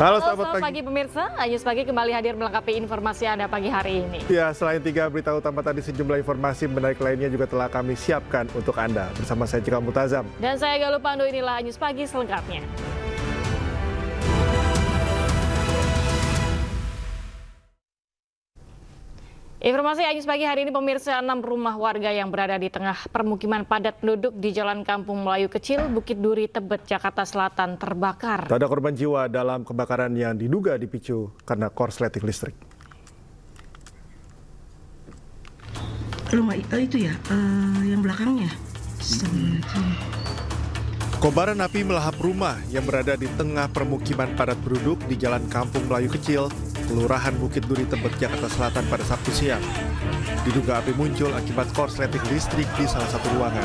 Halo, Selamat pagi pemirsa, News Pagi kembali hadir melengkapi informasi Anda pagi hari ini. Ya, selain 3 berita utama tadi, sejumlah informasi menarik lainnya juga telah kami siapkan untuk Anda. Bersama saya Cikal Mutazam. Dan saya Galuh Pandu, inilah News Pagi selengkapnya. Informasi News Pagi hari ini pemirsa, 6 rumah warga yang berada di tengah permukiman padat penduduk di Jalan Kampung Melayu Kecil, Bukit Duri, Tebet, Jakarta Selatan terbakar. Tak ada korban jiwa dalam kebakaran yang diduga dipicu karena korsleting listrik. Rumah itu ya, yang belakangnya. Kobaran api melahap rumah yang berada di tengah permukiman padat penduduk di Jalan Kampung Melayu Kecil, Kelurahan Bukit Duri, Tebet, Jakarta Selatan pada Sabtu siang. Diduga api muncul akibat korsleting listrik di salah satu ruangan.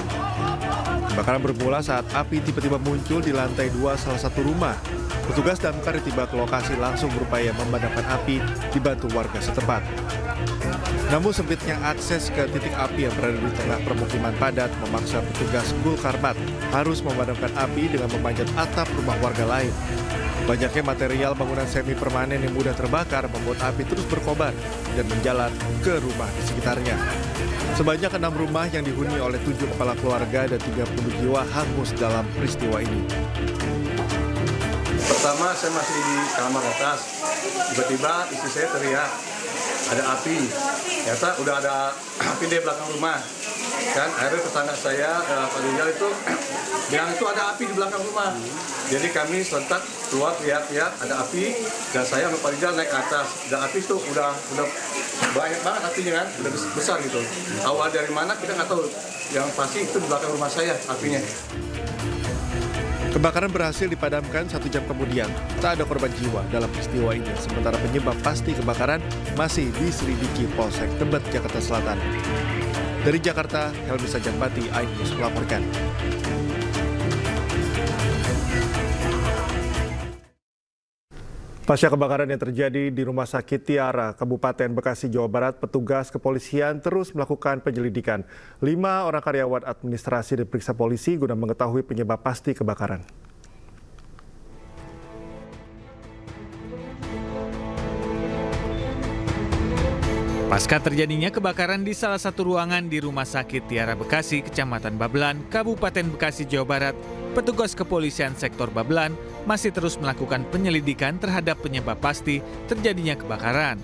Kebakaran bermula saat api tiba-tiba muncul di lantai 2 salah satu rumah. Petugas damkar tiba ke lokasi langsung berupaya memadamkan api dibantu warga setempat. Namun sempitnya akses ke titik api yang berada di tengah permukiman padat memaksa petugas Gul Karmat harus memadamkan api dengan memanjat atap rumah warga lain. Banyaknya material bangunan semi permanen yang mudah terbakar membuat api terus berkobar dan menjalar ke rumah di sekitarnya. Sebanyak 6 rumah yang dihuni oleh 7 kepala keluarga dan 30 jiwa hangus dalam peristiwa ini. Pertama saya masih di kamar atas, tiba-tiba istri saya teriak, ada api. Ternyata udah ada api di belakang rumah. Kan akhirnya tetangga saya, Pak Rijal itu bilang itu ada api di belakang rumah. Jadi kami serentak keluar teriak-teriak ada api, dan saya sama Pak Rijal naik ke atas. Dan api itu udah banyak banget apinya kan, udah besar gitu. Awal dari mana kita nggak tahu. Yang pasti itu di belakang rumah saya apinya. Kebakaran berhasil dipadamkan 1 jam kemudian. Tak ada korban jiwa dalam peristiwa ini. Sementara penyebab pasti kebakaran masih diselidiki Polsek Tebet, Jakarta Selatan. Dari Jakarta, Helmi Sajanpati, iNews melaporkan. Pasca kebakaran yang terjadi di Rumah Sakit Tiara, Kabupaten Bekasi, Jawa Barat, petugas kepolisian terus melakukan penyelidikan. 5 orang karyawan administrasi diperiksa polisi guna mengetahui penyebab pasti kebakaran. Pasca terjadinya kebakaran di salah satu ruangan di Rumah Sakit Tiara Bekasi, Kecamatan Babelan, Kabupaten Bekasi, Jawa Barat, petugas kepolisian sektor Babelan masih terus melakukan penyelidikan terhadap penyebab pasti terjadinya kebakaran.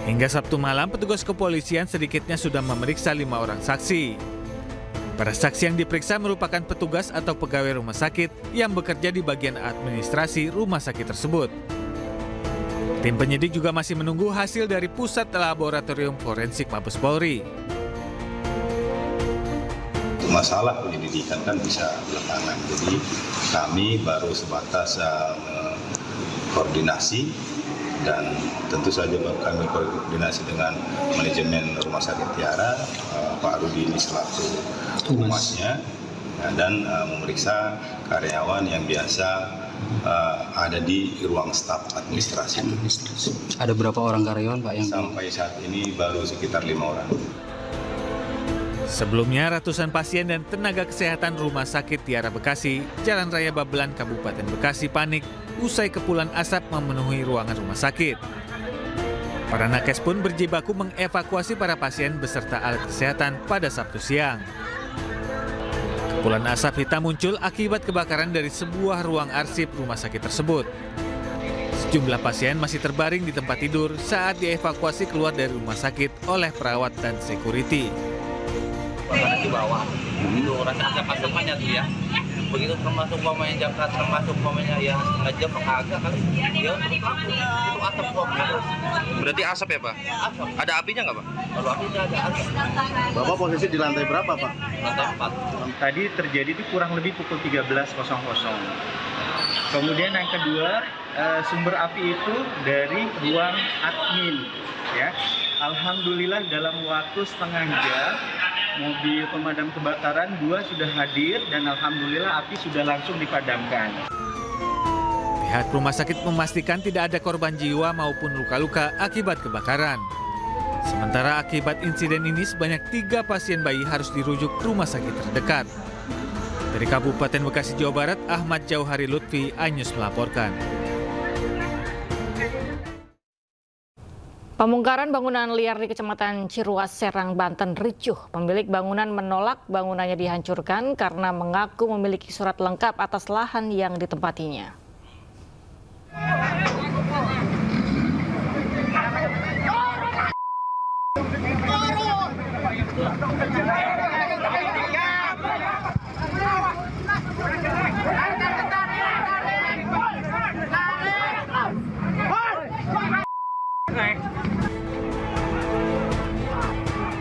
Hingga Sabtu malam, petugas kepolisian sedikitnya sudah memeriksa 5 orang saksi. Para saksi yang diperiksa merupakan petugas atau pegawai rumah sakit yang bekerja di bagian administrasi rumah sakit tersebut. Tim penyidik juga masih menunggu hasil dari Pusat Laboratorium Forensik Mabes Polri. Masalah penyelidikan kan bisa belakangan, jadi kami baru sebatas koordinasi, dan tentu saja kami koordinasi dengan manajemen Rumah Sakit Tiara, Pak Rudi ini selaku humasnya, dan memeriksa karyawan yang biasa ada di ruang staf administrasi. Ada berapa orang karyawan, Pak? Yang sampai saat ini baru sekitar 5 orang. Sebelumnya, ratusan pasien dan tenaga kesehatan Rumah Sakit Tiara Bekasi, Jalan Raya Babelan, Kabupaten Bekasi panik usai kepulan asap memenuhi ruangan rumah sakit. Para nakes pun berjibaku mengevakuasi para pasien beserta alat kesehatan pada Sabtu siang. Kepulan asap hitam muncul akibat kebakaran dari sebuah ruang arsip rumah sakit tersebut. Sejumlah pasien masih terbaring di tempat tidur saat dievakuasi keluar dari rumah sakit oleh perawat dan security. Karena di bawah itu rasa asap-asapnya tuh ya, begitu termasuk pemain Jakarta, termasuk pemainnya ya setengah jam agak kali dia itu asap gitu. Berarti asap ya, Pak? Asap. Ada apinya nggak, Pak? Kalau apinya ada asap. Bapak posisi di lantai berapa, Pak? Lantai 4. Tadi terjadi itu kurang lebih pukul 13.00. Kemudian yang kedua, sumber api itu dari ruang admin, ya. Alhamdulillah dalam waktu setengah jam mobil pemadam kebakaran 2 sudah hadir dan alhamdulillah api sudah langsung dipadamkan. Pihak rumah sakit memastikan tidak ada korban jiwa maupun luka-luka akibat kebakaran. Sementara akibat insiden ini sebanyak 3 pasien bayi harus dirujuk ke rumah sakit terdekat. Dari Kabupaten Bekasi, Jawa Barat, Ahmad Jauhari Lutfi, iNews melaporkan. Pembongkaran bangunan liar di Kecamatan Ciruas, Serang, Banten ricuh. Pemilik bangunan menolak bangunannya dihancurkan karena mengaku memiliki surat lengkap atas lahan yang ditempatinya.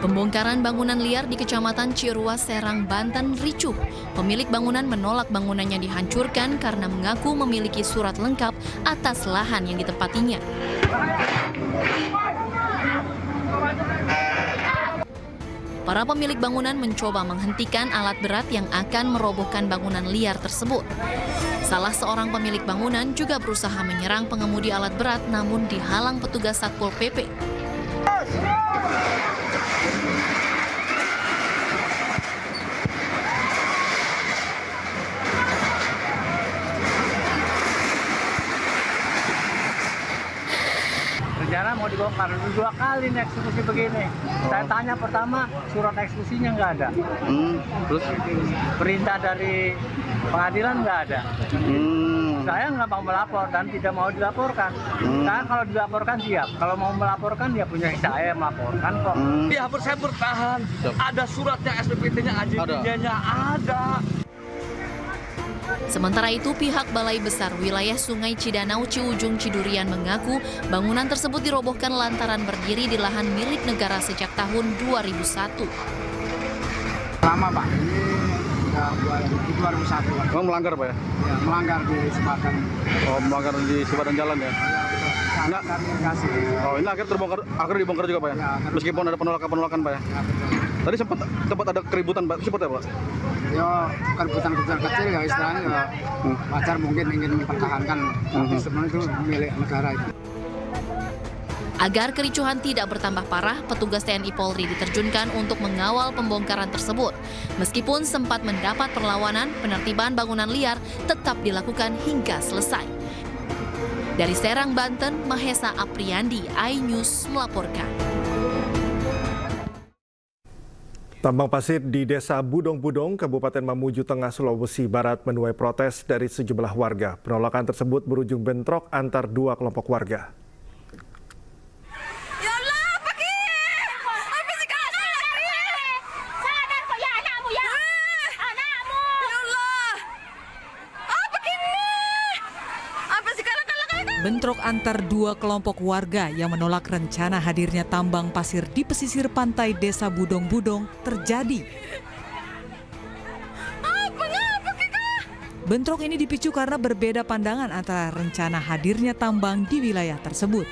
Pembongkaran bangunan liar di Kecamatan Ciruas, Serang, Banten ricuh. Pemilik bangunan menolak bangunannya dihancurkan karena mengaku memiliki surat lengkap atas lahan yang ditempatinya. Para pemilik bangunan mencoba menghentikan alat berat yang akan merobohkan bangunan liar tersebut. Salah seorang pemilik bangunan juga berusaha menyerang pengemudi alat berat namun dihalang petugas Satpol PP. Rencana mau dibongkar 2 kali nih eksekusi begini. Saya tanya pertama, surat eksekusinya nggak ada. Terus perintah dari pengadilan nggak ada. Saya nggak mau melapor dan tidak mau dilaporkan. Saya kalau dilaporkan siap. Kalau mau melaporkan ya punya saya melaporkan kok. Ya, saya bertahan. Ada suratnya, SPPT-nya, AJB-nya ada. Sementara itu, pihak Balai Besar Wilayah Sungai Cidanau Ciujung Cidurian mengaku bangunan tersebut dirobohkan lantaran berdiri di lahan milik negara sejak tahun 2001. Lama Pak, ini sudah 2001. Memang melanggar Pak ya? Ya, melanggar di Sepadan. Oh, melanggar di sebadan jalan ya? Enggak, kasih. Oh, ini akhirnya dibongkar juga Pak ya? Meskipun ada penolakan Pak ya? Tadi sempat ada keributan Pak, sempat ya Pak? Ya, keributan-keributan kecil ya istilahnya ya, wajar mungkin ingin mempertahankan tapi sebenarnya itu milik negara itu. Agar kericuhan tidak bertambah parah, petugas TNI Polri diterjunkan untuk mengawal pembongkaran tersebut. Meskipun sempat mendapat perlawanan, penertiban bangunan liar tetap dilakukan hingga selesai. Dari Serang, Banten, Mahesa Apriandi, iNews melaporkan. Tambang pasir di Desa Budong-Budong, Kabupaten Mamuju Tengah, Sulawesi Barat menuai protes dari sejumlah warga. Penolakan tersebut berujung bentrok antar 2 kelompok warga. Bentrok antar 2 kelompok warga yang menolak rencana hadirnya tambang pasir di pesisir pantai Desa Budong-Budong terjadi. Bentrok ini dipicu karena berbeda pandangan antara rencana hadirnya tambang di wilayah tersebut.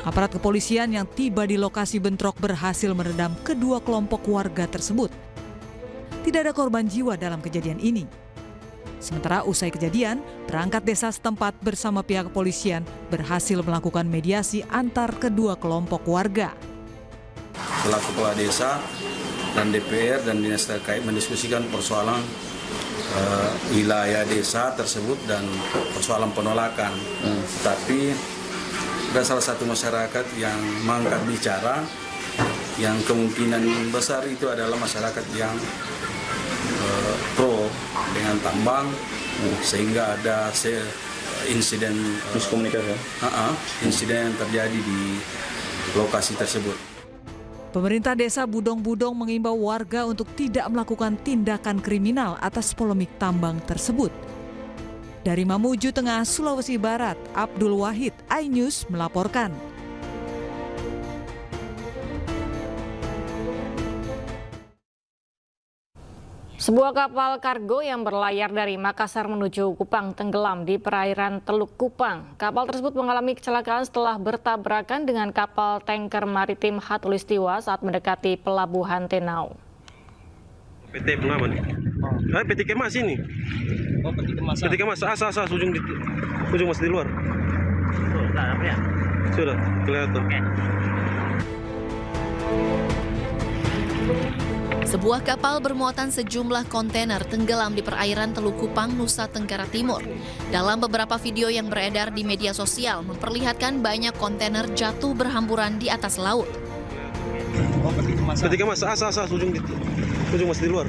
Aparat kepolisian yang tiba di lokasi bentrok berhasil meredam kedua kelompok warga tersebut. Tidak ada korban jiwa dalam kejadian ini. Sementara usai kejadian, perangkat desa setempat bersama pihak kepolisian berhasil melakukan mediasi antar kedua kelompok warga. Setelah kepala desa dan DPR dan dinas terkait mendiskusikan persoalan wilayah desa tersebut dan persoalan penolakan. Tetapi ada salah satu masyarakat yang mengangkat bicara yang kemungkinan besar itu adalah masyarakat yang pro dengan tambang, sehingga ada insiden miskomunikasi, insiden yang terjadi di lokasi tersebut. Pemerintah Desa Budong-Budong mengimbau warga untuk tidak melakukan tindakan kriminal atas polemik tambang tersebut. Dari Mamuju Tengah, Sulawesi Barat, Abdul Wahid, iNews melaporkan. Sebuah kapal kargo yang berlayar dari Makassar menuju Kupang tenggelam di perairan Teluk Kupang. Kapal tersebut mengalami kecelakaan setelah bertabrakan dengan kapal tanker maritim Khatulistiwa saat mendekati pelabuhan Tenau. PT Pengaman. PT Kemas ini. Oh, PT Kemas. PT Kemas, ujung masih di luar. Sudah kelihatan. Sebuah kapal bermuatan sejumlah kontainer tenggelam di perairan Teluk Kupang, Nusa Tenggara Timur. Dalam beberapa video yang beredar di media sosial memperlihatkan banyak kontainer jatuh berhamburan di atas laut. Ketika mas, ujung masih di luar.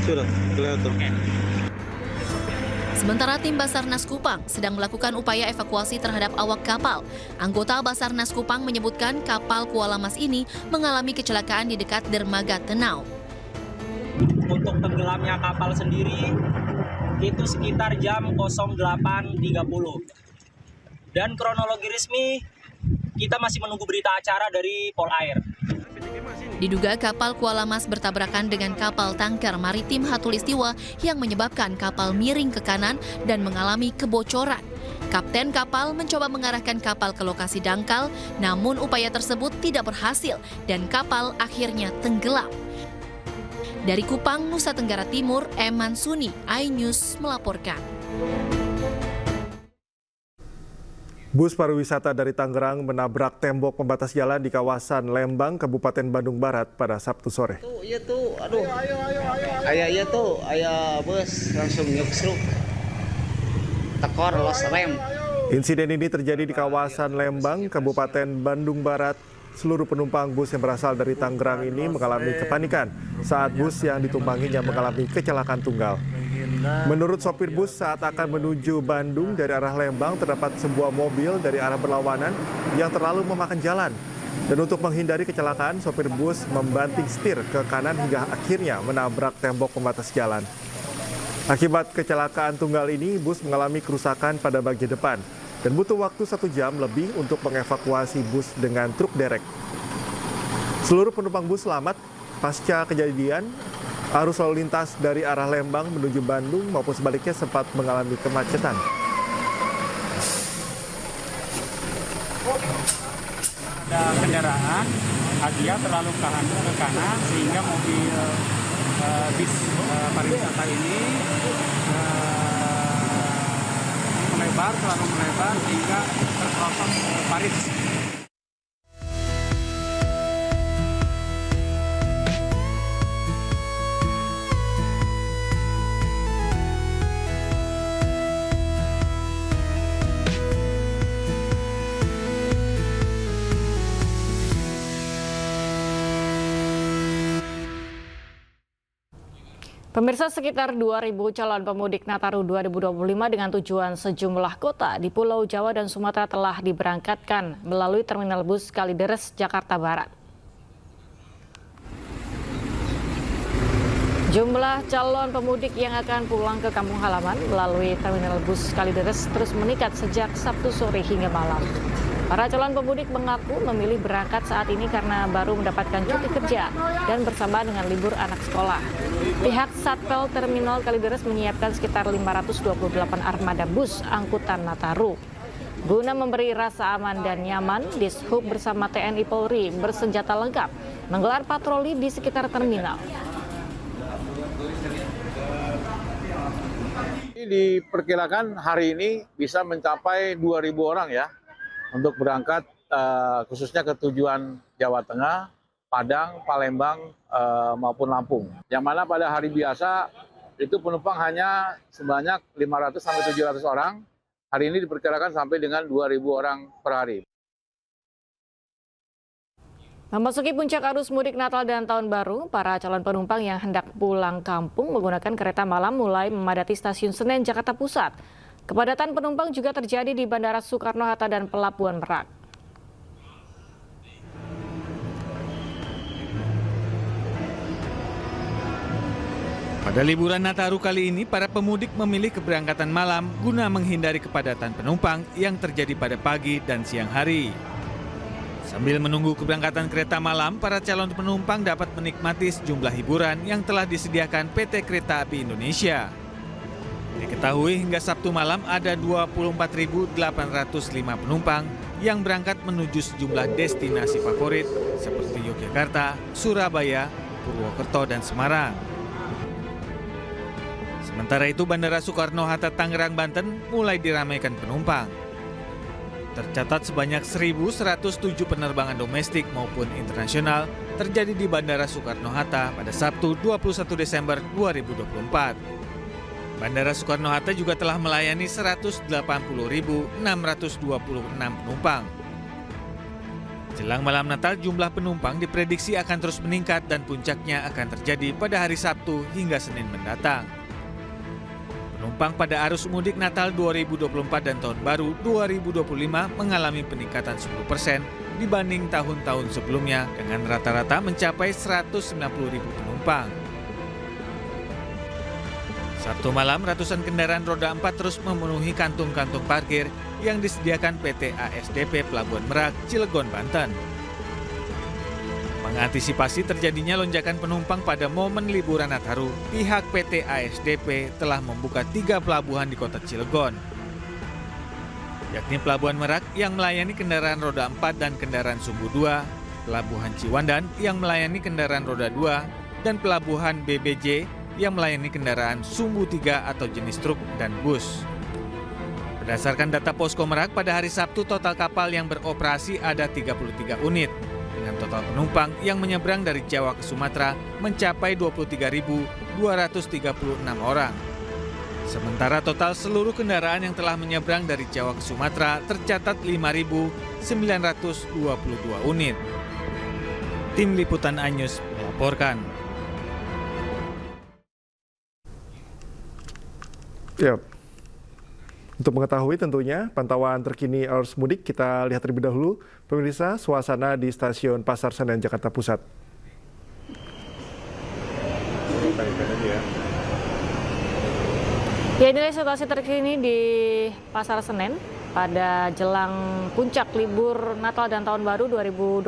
Sudah kelihatan. Sementara tim Basarnas Kupang sedang melakukan upaya evakuasi terhadap awak kapal. Anggota Basarnas Kupang menyebutkan kapal Kuala Mas ini mengalami kecelakaan di dekat dermaga Tenau. Untuk tenggelamnya kapal sendiri itu sekitar jam 08.30. Dan kronologi resmi kita masih menunggu berita acara dari Polair. Diduga kapal Kuala Mas bertabrakan dengan kapal tangkar maritim Hatulistiwa yang menyebabkan kapal miring ke kanan dan mengalami kebocoran. Kapten kapal mencoba mengarahkan kapal ke lokasi dangkal, namun upaya tersebut tidak berhasil dan kapal akhirnya tenggelam. Dari Kupang, Nusa Tenggara Timur, Eman Suni, iNews melaporkan. Bus pariwisata dari Tangerang menabrak tembok pembatas jalan di kawasan Lembang, Kabupaten Bandung Barat pada Sabtu sore. Iya tuh, aduh. Ayah bus langsung nyuksruk. Tekor los rem. Insiden ini terjadi di kawasan Lembang, Kabupaten Bandung Barat. Seluruh penumpang bus yang berasal dari Tangerang ini mengalami kepanikan saat bus yang ditumpanginya mengalami kecelakaan tunggal. Menurut sopir bus, saat akan menuju Bandung dari arah Lembang terdapat sebuah mobil dari arah berlawanan yang terlalu memakan jalan. Dan untuk menghindari kecelakaan, sopir bus membanting setir ke kanan hingga akhirnya menabrak tembok pembatas jalan. Akibat kecelakaan tunggal ini, bus mengalami kerusakan pada bagian depan dan butuh waktu 1 jam lebih untuk mengevakuasi bus dengan truk derek. Seluruh penumpang bus selamat. Pasca kejadian, arus lalu lintas dari arah Lembang menuju Bandung maupun sebaliknya sempat mengalami kemacetan. Ada kendaraan Agia terlalu ke kanan sehingga mobil bis pariwisata ini terlalu melebar sehingga terperosok parit. Pemirsa, sekitar 2.000 calon pemudik Nataru 2025 dengan tujuan sejumlah kota di Pulau Jawa dan Sumatera telah diberangkatkan melalui Terminal Bus Kalideres, Jakarta Barat. Jumlah calon pemudik yang akan pulang ke kampung halaman melalui Terminal Bus Kalideres terus meningkat sejak Sabtu sore hingga malam. Para calon pemudik mengaku memilih berangkat saat ini karena baru mendapatkan cuti kerja dan bersamaan dengan libur anak sekolah. Pihak Satpel Terminal Kalideres menyiapkan sekitar 528 armada bus angkutan Nataru. Guna memberi rasa aman dan nyaman, Dishub bersama TNI Polri bersenjata lengkap menggelar patroli di sekitar terminal. Diperkirakan hari ini bisa mencapai 2.000 orang ya untuk berangkat khususnya ke tujuan Jawa Tengah, Padang, Palembang maupun Lampung. Yang mana pada hari biasa itu penumpang hanya sebanyak 500 sampai 700 orang. Hari ini diperkirakan sampai dengan 2.000 orang per hari. Memasuki puncak arus mudik Natal dan Tahun Baru, para calon penumpang yang hendak pulang kampung menggunakan kereta malam mulai memadati Stasiun Senen, Jakarta Pusat. Kepadatan penumpang juga terjadi di Bandara Soekarno-Hatta dan Pelabuhan Merak. Pada liburan Nataru kali ini, para pemudik memilih keberangkatan malam guna menghindari kepadatan penumpang yang terjadi pada pagi dan siang hari. Sambil menunggu keberangkatan kereta malam, para calon penumpang dapat menikmati sejumlah hiburan yang telah disediakan PT Kereta Api Indonesia. Diketahui hingga Sabtu malam ada 24.805 penumpang yang berangkat menuju sejumlah destinasi favorit seperti Yogyakarta, Surabaya, Purwokerto, dan Semarang. Sementara itu, Bandara Soekarno-Hatta Tangerang, Banten mulai diramaikan penumpang. tercatat sebanyak 1.107 penerbangan domestik maupun internasional terjadi di Bandara Soekarno-Hatta pada Sabtu 21 Desember 2024. Bandara Soekarno-Hatta juga telah melayani 180.626 penumpang. Jelang malam Natal, jumlah penumpang diprediksi akan terus meningkat dan puncaknya akan terjadi pada hari Sabtu hingga Senin mendatang. Penumpang pada arus mudik Natal 2024 dan Tahun Baru 2025 mengalami peningkatan 10% dibanding tahun-tahun sebelumnya dengan rata-rata mencapai 190.000 penumpang. Sabtu malam, ratusan kendaraan roda 4 terus memenuhi kantung-kantung parkir yang disediakan PT ASDP Pelabuhan Merak, Cilegon, Banten. Mengantisipasi terjadinya lonjakan penumpang pada momen liburan Nataru, pihak PT ASDP telah membuka 3 pelabuhan di kota Cilegon, yakni Pelabuhan Merak yang melayani kendaraan roda 4 dan kendaraan sumbu 2, Pelabuhan Ciwandan yang melayani kendaraan roda 2, dan Pelabuhan BBJ yang melayani kendaraan sumbu 3 atau jenis truk dan bus. Berdasarkan data Posko Merak, pada hari Sabtu total kapal yang beroperasi ada 33 unit, dengan total penumpang yang menyeberang dari Jawa ke Sumatera mencapai 23.236 orang. Sementara total seluruh kendaraan yang telah menyeberang dari Jawa ke Sumatera tercatat 5.922 unit. Tim Liputan Anyus melaporkan. Ya. Untuk mengetahui tentunya pantauan terkini arus mudik, kita lihat terlebih dahulu pemirsa suasana di Stasiun Pasar Senen, Jakarta Pusat. Ya, inilah situasi terkini di Pasar Senen pada jelang puncak libur Natal dan Tahun Baru 2024.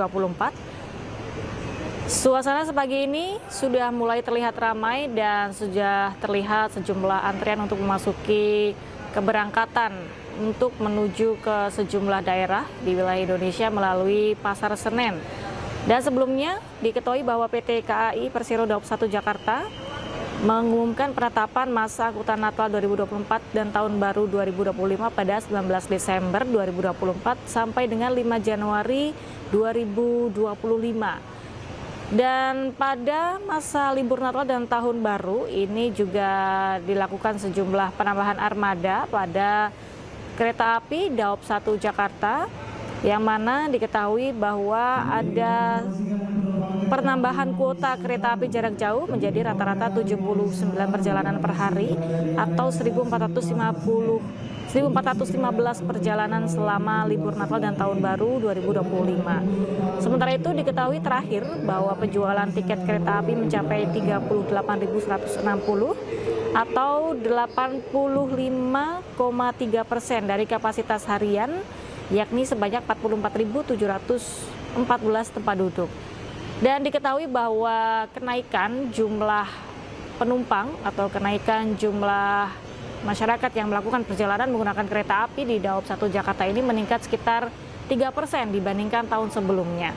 Suasana sepagi ini sudah mulai terlihat ramai dan sudah terlihat sejumlah antrian untuk memasuki keberangkatan untuk menuju ke sejumlah daerah di wilayah Indonesia melalui Pasar Senen. Dan sebelumnya diketahui bahwa PT KAI Persero Daup 1 Jakarta mengumumkan penetapan masa angkutan Natal 2024 dan Tahun Baru 2025 pada 19 Desember 2024 sampai dengan 5 Januari 2025. Dan pada masa libur Natal dan Tahun Baru ini juga dilakukan sejumlah penambahan armada pada kereta api Daup 1 Jakarta, yang mana diketahui bahwa ada penambahan kuota kereta api jarak jauh menjadi rata-rata 79 perjalanan per hari atau 1.415 perjalanan selama libur Natal dan Tahun Baru 2025. Sementara itu diketahui terakhir bahwa penjualan tiket kereta api mencapai 38.160 atau 85,3% dari kapasitas harian, yakni sebanyak 44.714 tempat duduk. Dan diketahui bahwa kenaikan jumlah penumpang atau kenaikan jumlah masyarakat yang melakukan perjalanan menggunakan kereta api di Daup 1 Jakarta ini meningkat sekitar 3% dibandingkan tahun sebelumnya.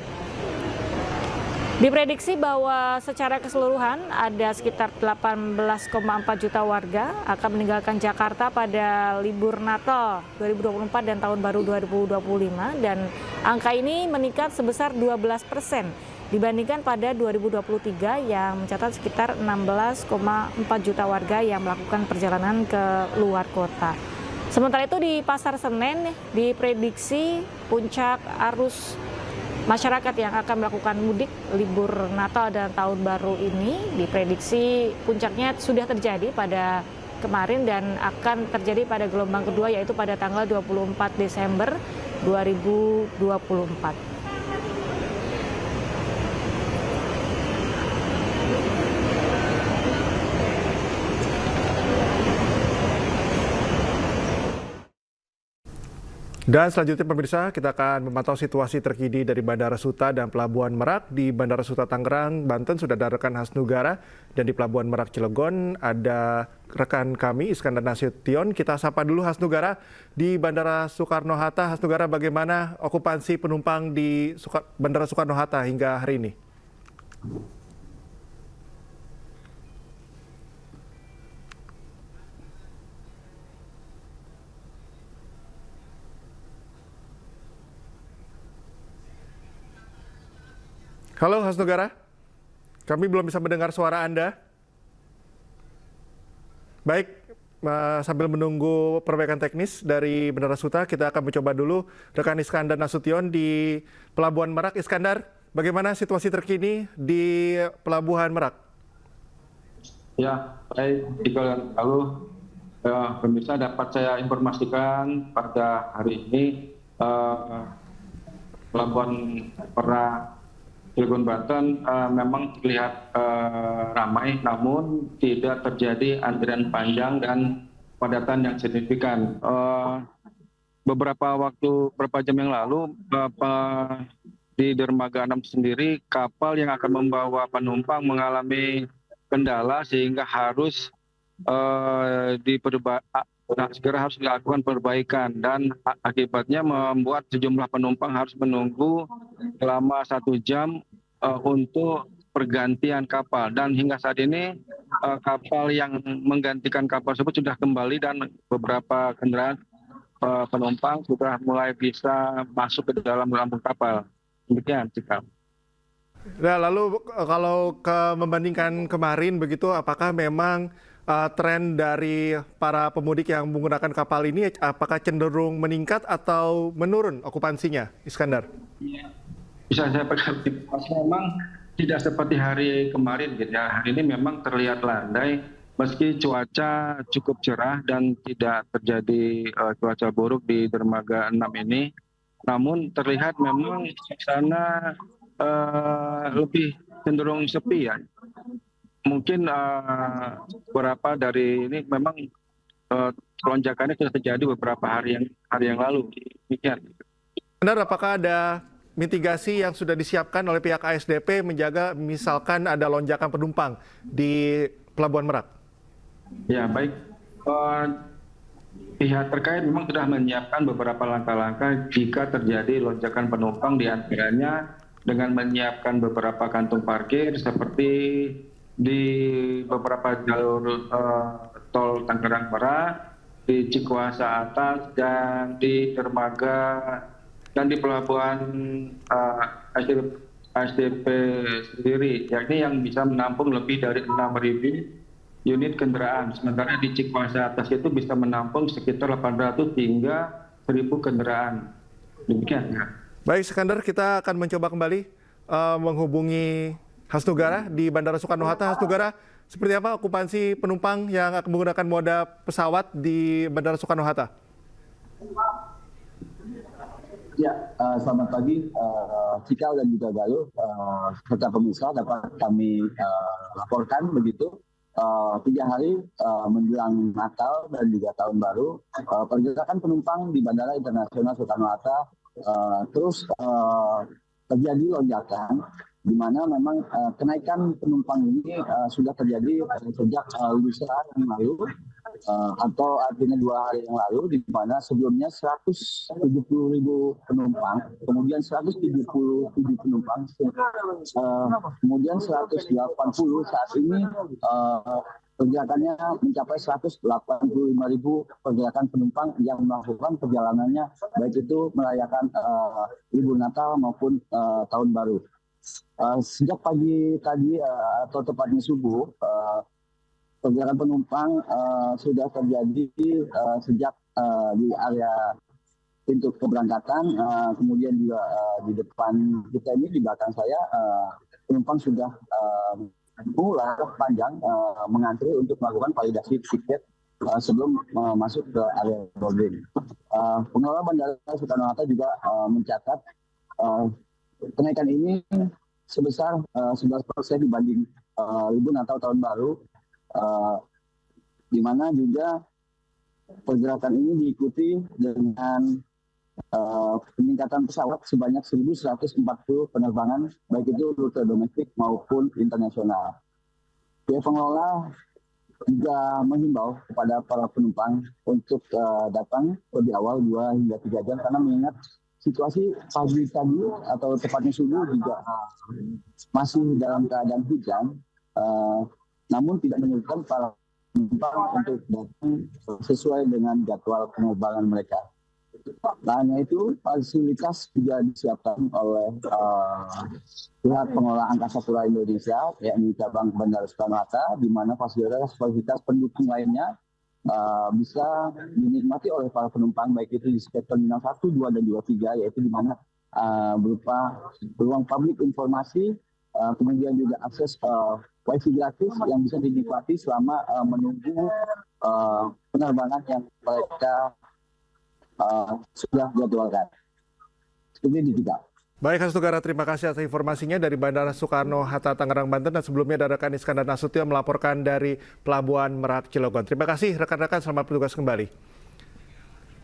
Diprediksi bahwa secara keseluruhan ada sekitar 18,4 juta warga akan meninggalkan Jakarta pada libur Natal 2024 dan Tahun Baru 2025, dan angka ini meningkat sebesar 12% dibandingkan pada 2023 yang mencatat sekitar 16,4 juta warga yang melakukan perjalanan ke luar kota. Sementara itu di Pasar Senen diprediksi puncak arus masyarakat yang akan melakukan mudik libur Natal dan Tahun Baru ini diprediksi puncaknya sudah terjadi pada kemarin dan akan terjadi pada gelombang kedua, yaitu pada tanggal 24 Desember 2024. Dan selanjutnya pemirsa, kita akan memantau situasi terkini dari Bandara Suta dan Pelabuhan Merak. Di Bandara Suta Tangerang, Banten sudah ada rekan Hasnugara, dan di Pelabuhan Merak Cilegon ada rekan kami Iskandar Nasution. Kita sapa dulu Hasnugara di Bandara Soekarno-Hatta. Hasnugara, bagaimana okupansi penumpang di Bandara Soekarno-Hatta hingga hari ini? Halo Hasnugara, kami belum bisa mendengar suara Anda. Baik, sambil menunggu perbaikan teknis dari Bandara Suta, kita akan mencoba dulu rekan Iskandar Nasution di Pelabuhan Merak. Iskandar, bagaimana situasi terkini di Pelabuhan Merak? Ya, baik. Lalu pemirsa dapat saya informasikan pada hari ini Pelabuhan Merak Cilegon Banten memang terlihat ramai, namun tidak terjadi antrian panjang dan padatan yang signifikan. Beberapa jam yang lalu di Dermaga 6 sendiri, kapal yang akan membawa penumpang mengalami kendala sehingga harus segera harus dilakukan perbaikan, dan akibatnya membuat sejumlah penumpang harus menunggu selama 1 jam untuk pergantian kapal, dan hingga saat ini kapal yang menggantikan kapal tersebut sudah kembali dan beberapa kendaraan penumpang sudah mulai bisa masuk ke dalam lambung kapal. Demikian, Cikal. Nah, lalu kalau membandingkan kemarin begitu, apakah memang tren dari para pemudik yang menggunakan kapal ini apakah cenderung meningkat atau menurun okupansinya, Iskandar? Bisa saya perhatikan, memang tidak seperti hari kemarin gitu ya. Hari ini memang terlihat landai meski cuaca cukup cerah dan tidak terjadi cuaca buruk di Dermaga 6 ini. Namun terlihat memang suasana lebih cenderung sepi ya. Mungkin beberapa dari ini memang lonjakannya sudah terjadi beberapa hari yang lalu. Demikian. Benar, apakah ada mitigasi yang sudah disiapkan oleh pihak ASDP menjaga misalkan ada lonjakan penumpang di Pelabuhan Merak? Ya, baik. Pihak terkait memang sudah menyiapkan beberapa langkah-langkah jika terjadi lonjakan penumpang, di antaranya dengan menyiapkan beberapa kantung parkir seperti di beberapa jalur tol Tangerang Merak, di Cikuasa Atas, dan di Dermaga dan di Pelabuhan ASDP sendiri, yakni yang bisa menampung lebih dari 6.000 unit kendaraan. Sementara di Cikuasa Atas itu bisa menampung sekitar 800 hingga 1.000 kendaraan. Demikian. Ya. Baik, Iskandar, kita akan mencoba kembali menghubungi Hasnugara di Bandara Soekarno-Hatta. Hasnugara, seperti apa okupansi penumpang yang akan menggunakan moda pesawat di Bandara Soekarno-Hatta? Ya, selamat pagi, Cikal dan juga Galuh, serta pemirsa dapat kami laporkan begitu. 3 hari menjelang Natal dan juga Tahun Baru, pergerakan penumpang di Bandara Internasional Soekarno-Hatta terus terjadi lonjakan, di mana memang kenaikan penumpang ini sudah terjadi sejak lusa yang lalu, atau artinya 2 hari yang lalu, di mana sebelumnya 170.000 penumpang, kemudian 177 penumpang, kemudian 180 saat ini pergerakannya mencapai 185.000 pergerakan penumpang yang melakukan perjalanannya baik itu merayakan libur Natal maupun Tahun Baru. Sejak pagi tadi atau tepatnya subuh, pergerakan penumpang sudah terjadi sejak di area pintu keberangkatan, kemudian juga di depan kita ini, di belakang saya, penumpang sudah mulai panjang mengantri untuk melakukan validasi tiket sebelum masuk ke area boarding. Pengelola Bandara Soekarno-Hatta juga mencatat kenaikan ini sebesar 11% dibanding libur Natal Tahun Baru, di mana juga pergerakan ini diikuti dengan peningkatan pesawat sebanyak 1.140 penerbangan, baik itu rute domestik maupun internasional. Pihak pengelola juga menghimbau kepada para penumpang untuk datang lebih awal 2 hingga 3 jam, karena mengingat situasi pagi tadi atau tepatnya subuh juga masih dalam keadaan hujan, namun tidak menyurutkan para penumpang untuk datang sesuai dengan jadwal penerbangan mereka. Tak hanya itu, fasilitas juga disiapkan oleh pihak pengelola Angkasa Pura Indonesia, yakni cabang Bandara Soekarno-Hatta, di mana fasilitas pendukung lainnya bisa dinikmati oleh para penumpang, baik itu di sekitar Terminal 1, 2, dan juga 3, yaitu di mana berupa ruang publik informasi, kemudian juga akses wifi gratis yang bisa dinikmati selama menunggu penerbangan yang mereka sudah jadwalkan. Seperti itu juga. Baik, Hans Tugara, terima kasih atas informasinya dari Bandara Soekarno-Hatta, Tangerang, Banten. Dan sebelumnya ada rekan Iskandar Nasution melaporkan dari Pelabuhan Merak, Cilegon. Terima kasih rekan-rekan, selamat bertugas kembali.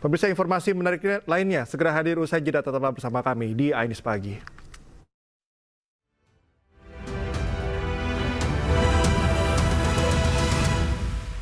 Pemirsa, informasi menarik lainnya segera hadir usai jeda, tetaplah bersama kami di Ainis Pagi.